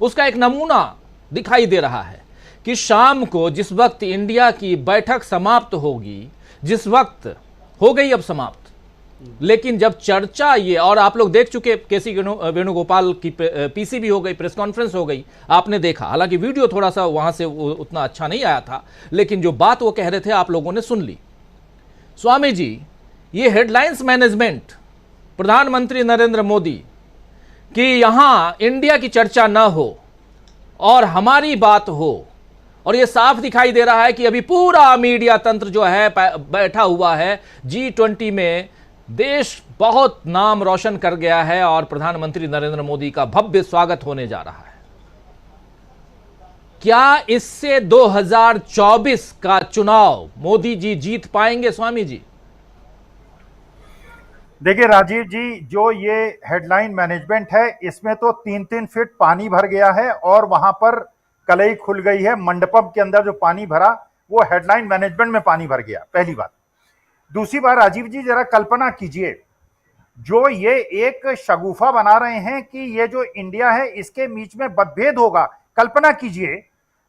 उसका एक नमूना दिखाई दे रहा है कि शाम को जिस वक्त इंडिया की बैठक समाप्त होगी, जिस वक्त हो गई अब समाप्त, लेकिन जब चर्चा ये, और आप लोग देख चुके, केसी वेणुगोपाल की पीसी भी हो गई, प्रेस कॉन्फ्रेंस हो गई, आपने देखा, हालांकि वीडियो थोड़ा सा वहां से उतना अच्छा नहीं आया था, लेकिन जो बात वो कह रहे थे आप लोगों ने सुन ली। स्वामी जी, ये हेडलाइंस मैनेजमेंट प्रधानमंत्री नरेंद्र मोदी कि यहां इंडिया की चर्चा ना हो और हमारी बात हो, और ये साफ दिखाई दे रहा है कि अभी पूरा मीडिया तंत्र जो है बैठा हुआ है G20 में, देश बहुत नाम रोशन कर गया है और प्रधानमंत्री नरेंद्र मोदी का भव्य स्वागत होने जा रहा है। क्या इससे 2024 का चुनाव मोदी जी जीत पाएंगे स्वामी जी? देखिए राजीव जी, जो ये हेडलाइन मैनेजमेंट है, इसमें तो 3-3 फीट पानी भर गया है और वहां पर कलई खुल गई है। मंडपम के अंदर जो पानी भरा वो हेडलाइन मैनेजमेंट में पानी भर गया, पहली बात। दूसरी बात राजीव जी, जरा कल्पना कीजिए, जो ये एक शगुफा बना रहे हैं कि ये जो इंडिया है इसके बीच में मतभेद होगा। कल्पना कीजिए,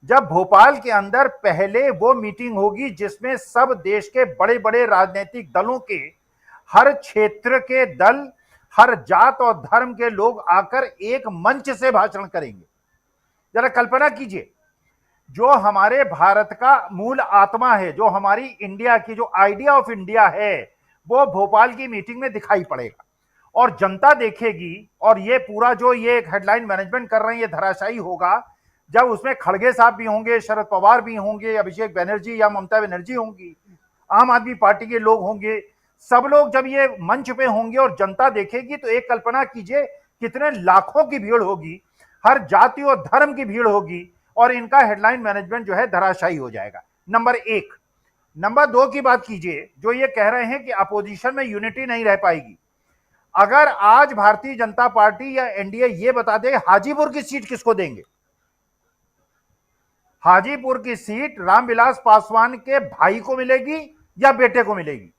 जब भोपाल के अंदर पहले वो मीटिंग होगी जिसमें सब देश के बड़े बड़े राजनीतिक दलों के, हर क्षेत्र के दल, हर जात और धर्म के लोग आकर एक मंच से भाषण करेंगे। जरा कल्पना कीजिए, जो हमारे भारत का मूल आत्मा है, जो हमारी इंडिया की जो आइडिया ऑफ इंडिया है, वो भोपाल की मीटिंग में दिखाई पड़ेगा और जनता देखेगी। और ये पूरा जो ये एक हेडलाइन मैनेजमेंट कर रहे हैं, ये धराशायी होगा जब उसमें खड़गे साहब भी होंगे, शरद पवार भी होंगे, अभिषेक बनर्जी या ममता बनर्जी होंगी, आम आदमी पार्टी के लोग होंगे, सब लोग जब ये मंच पे होंगे और जनता देखेगी, तो एक कल्पना कीजिए कितने लाखों की भीड़ होगी, हर जाति और धर्म की भीड़ होगी और इनका हेडलाइन मैनेजमेंट जो है धराशायी हो जाएगा। नंबर एक। नंबर दो की बात कीजिए, जो ये कह रहे हैं कि अपोजिशन में यूनिटी नहीं रह पाएगी। अगर आज भारतीय जनता पार्टी या एनडीए ये बता दे हाजीपुर की सीट किसको देंगे, हाजीपुर की सीट रामविलास पासवान के भाई को मिलेगी या बेटे को मिलेगी,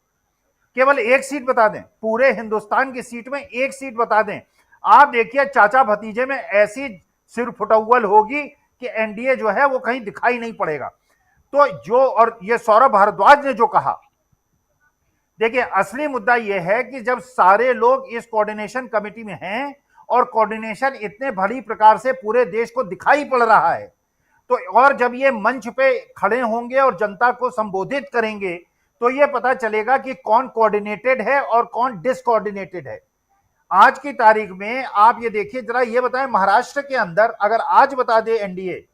केवल एक सीट बता दें, पूरे हिंदुस्तान की सीट में एक सीट बता दें, आप देखिए चाचा भतीजे में ऐसी सिर फुटौल होगी कि एनडीए जो है वो कहीं दिखाई नहीं पड़ेगा। तो जो, और ये सौरभ भारद्वाज ने जो कहा, देखिए असली मुद्दा यह है कि जब सारे लोग इस कोऑर्डिनेशन कमेटी में हैं और कोऑर्डिनेशन इतने भली प्रकार से पूरे देश को दिखाई पड़ रहा है, तो और जब ये मंच पे खड़े होंगे और जनता को संबोधित करेंगे, तो ये पता चलेगा कि कौन कोऑर्डिनेटेड है और कौन डिसकोऑर्डिनेटेड है। आज की तारीख में आप ये देखिए, जरा ये बताएं, महाराष्ट्र के अंदर अगर आज बता दे एनडीए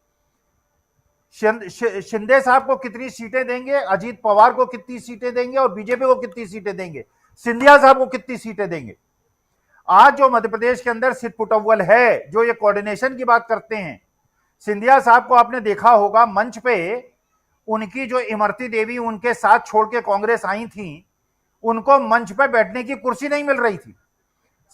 शिंदे साहब को कितनी सीटें देंगे, अजीत पवार को कितनी सीटें देंगे और बीजेपी को कितनी सीटें देंगे, सिंधिया साहब को कितनी सीटें देंगे। आज जो मध्य प्रदेश के अंदर सिट पुटौल है, जो ये कोऑर्डिनेशन की बात करते हैं, सिंधिया साहब को आपने देखा होगा मंच पे, उनकी जो इमरती देवी उनके साथ छोड़ के कांग्रेस आई थी, उनको मंच पे बैठने की कुर्सी नहीं मिल रही थी।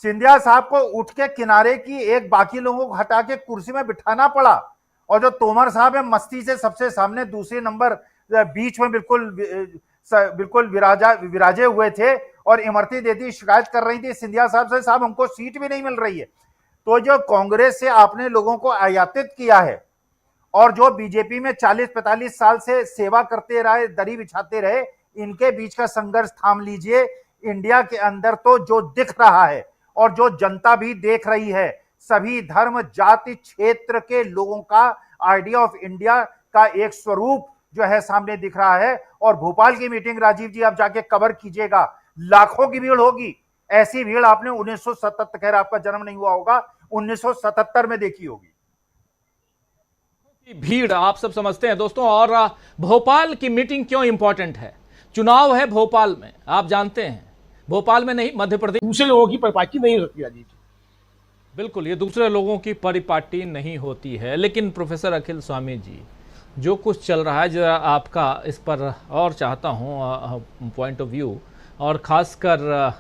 सिंधिया साहब को उठ के किनारे की एक बाकी लोगों को हटा के कुर्सी में बिठाना पड़ा, और जो तोमर साहब है मस्ती से सबसे सामने दूसरे नंबर बीच में बिल्कुल विराजे हुए थे, और इमरती देवी शिकायत कर रही थी सिंधिया साहब से, साहब हमको सीट भी नहीं मिल रही है। तो जो कांग्रेस से आपने लोगों को आयातित किया है और जो बीजेपी में 40-45 साल से सेवा करते रहे, दरी बिछाते रहे, इनके बीच का संघर्ष थाम लीजिए। इंडिया के अंदर तो जो दिख रहा है और जो जनता भी देख रही है, सभी धर्म जाति क्षेत्र के लोगों का आइडिया ऑफ इंडिया का एक स्वरूप जो है सामने दिख रहा है। और भोपाल की मीटिंग राजीव जी आप जाके कवर कीजिएगा, लाखों की भीड़ होगी। ऐसी भीड़ आपने 1977, खैर आपका जन्म नहीं हुआ होगा, 1977 में देखी होगी। भीड़ आप सब समझते हैं दोस्तों। और भोपाल की मीटिंग क्यों इंपॉर्टेंट है? चुनाव है भोपाल में, आप जानते हैं, भोपाल में नहीं, मध्य प्रदेश। दूसरे लोगों की परिपाटी नहीं होती राजीव जी। बिल्कुल, ये दूसरे लोगों की परिपाटी नहीं होती है। लेकिन प्रोफेसर अखिल स्वामी जी, जो कुछ चल रहा है, जरा आपका इस पर और चाहता हूं पॉइंट ऑफ व्यू, और खासकर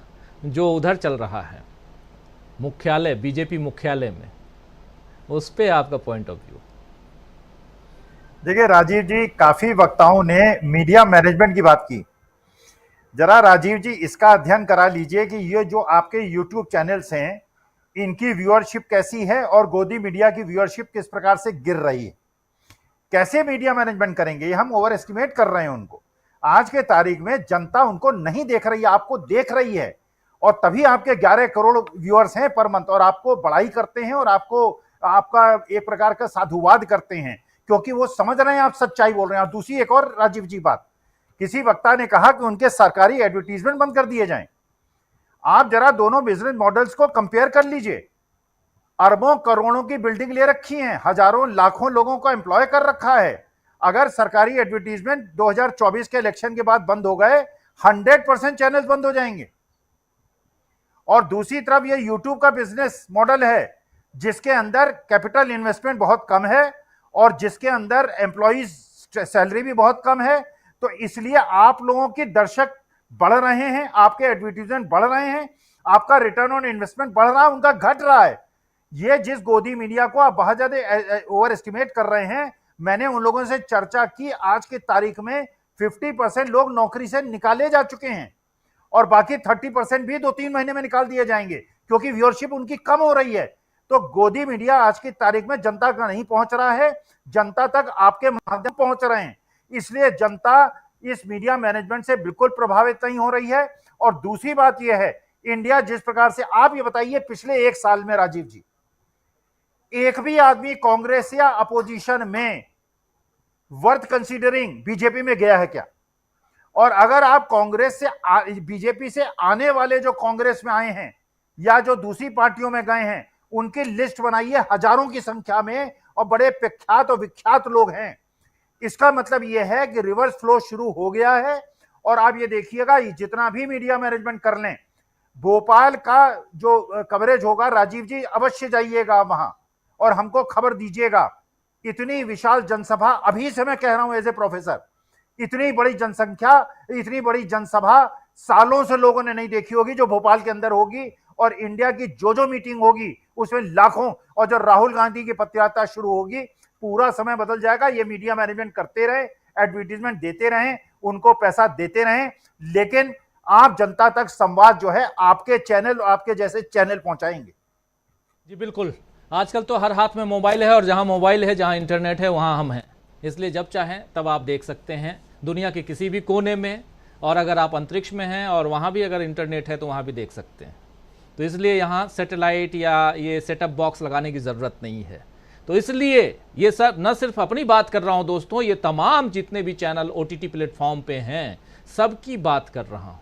जो उधर चल रहा है मुख्यालय, बीजेपी मुख्यालय में, उस पे आपका पॉइंट ऑफ व्यू। देखिए राजीव जी, काफी वक्ताओं ने मीडिया मैनेजमेंट की बात की। जरा राजीव जी इसका अध्ययन करा लीजिए कि ये जो आपके यूट्यूब चैनल्स हैं, इनकी व्यूअरशिप कैसी है और गोदी मीडिया की व्यूअरशिप किस प्रकार से गिर रही है। कैसे मीडिया मैनेजमेंट करेंगे, ये हम ओवर एस्टिमेट कर रहे हैं उनको। आज के तारीख में जनता उनको नहीं देख रही है, आपको देख रही है, और तभी आपके 11 करोड़ व्यूअर्स हैं पर मंथ, और आपको बड़ाई करते हैं और आपको आपका एक प्रकार का साधुवाद करते हैं, क्योंकि वो समझ रहे हैं आप सच्चाई बोल रहे हैं। और दूसरी एक और राजीव जी बात, किसी वक्ता ने कहा कि उनके सरकारी एडवर्टीजमेंट बंद कर दिए जाएं। आप जरा दोनों बिजनेस मॉडल्स को कंपेयर कर लीजिए। अरबों करोड़ों की बिल्डिंग ले रखी है, हजारों लाखों लोगों को एम्प्लॉय कर रखा है। अगर सरकारी एडवर्टीजमेंट 2024 के इलेक्शन के बाद बंद हो गए, 100% चैनल्स बंद हो जाएंगे। और दूसरी तरफ ये यूट्यूब का बिजनेस मॉडल है जिसके अंदर कैपिटल इन्वेस्टमेंट बहुत कम है और जिसके अंदर एम्प्लॉइज सैलरी भी बहुत कम है। तो इसलिए आप लोगों की दर्शक बढ़ रहे हैं, आपके एडवर्टीजमेंट बढ़ रहे हैं, आपका रिटर्न ऑन इन्वेस्टमेंट बढ़ रहा है, उनका घट रहा है। ये जिस गोदी मीडिया को आप बहुत ज्यादा ओवर एस्टिमेट कर रहे हैं, मैंने उन लोगों से चर्चा की, आज की तारीख में 50% लोग नौकरी से निकाले जा चुके हैं और बाकी 30% भी 2-3 महीने में निकाल दिए जाएंगे क्योंकि व्यूअरशिप उनकी कम हो रही है। तो गोदी मीडिया आज की तारीख में जनता तक नहीं पहुंच रहा है, जनता तक आपके माध्यम पहुंच रहे हैं। इसलिए जनता इस मीडिया मैनेजमेंट से बिल्कुल प्रभावित नहीं हो रही है। और दूसरी बात यह है, इंडिया जिस प्रकार से, आप ये बताइए पिछले 1 साल में राजीव जी, एक भी आदमी कांग्रेस या अपोजिशन में वर्थ कंसीडरिंग बीजेपी में गया है क्या? और अगर आप कांग्रेस से बीजेपी से आने वाले जो कांग्रेस में आए हैं या जो दूसरी पार्टियों में गए हैं, उनकी लिस्ट बनाइए, हजारों की संख्या में, और बड़े प्रख्यात और विख्यात लोग हैं। इसका मतलब यह है कि रिवर्स फ्लो शुरू हो गया है। और आप ये देखिएगा, जितना भी मीडिया मैनेजमेंट कर लें, भोपाल का जो कवरेज होगा, राजीव जी अवश्य जाइएगा वहां और हमको खबर दीजिएगा। इतनी विशाल जनसभा, अभी से मैं कह रहा हूं एज ए प्रोफेसर, इतनी बड़ी जनसंख्या, इतनी बड़ी जनसभा सालों से लोगों ने नहीं देखी होगी जो भोपाल के अंदर होगी। और इंडिया की जो मीटिंग होगी उसमें लाखों, और जब राहुल गांधी की पदयात्रा शुरू होगी, पूरा समय बदल जाएगा। ये मीडिया मैनेजमेंट करते रहे, एडवर्टीजमेंट देते रहें, उनको पैसा देते रहें, लेकिन आप जनता तक संवाद जो है आपके चैनल, आपके जैसे चैनल पहुंचाएंगे। जी बिल्कुल, आजकल तो हर हाथ में मोबाइल है और जहां मोबाइल है, जहां इंटरनेट है, वहां हम हैं। इसलिए जब चाहें तब आप देख सकते हैं दुनिया के किसी भी कोने में। और अगर आप अंतरिक्ष में हैं और वहाँ भी अगर इंटरनेट है तो वहाँ भी देख सकते हैं। तो इसलिए यहाँ सैटेलाइट या ये सेटअप बॉक्स लगाने की ज़रूरत नहीं है। तो इसलिए ये सब, न सिर्फ अपनी बात कर रहा हूँ दोस्तों, ये तमाम जितने भी चैनल OTT प्लेटफॉर्म पे हैं सबकी बात कर रहा हूँ।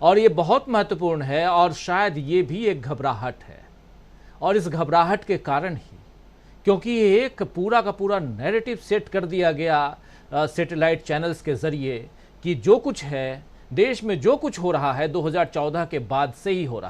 और ये बहुत महत्वपूर्ण है और शायद ये भी एक घबराहट है। और इस घबराहट के कारण ही, क्योंकि एक पूरा का पूरा नैरेटिव सेट कर दिया गया सैटेलाइट चैनल्स के ज़रिए कि जो कुछ है देश में, जो कुछ हो रहा है 2014 के बाद से ही हो रहा है।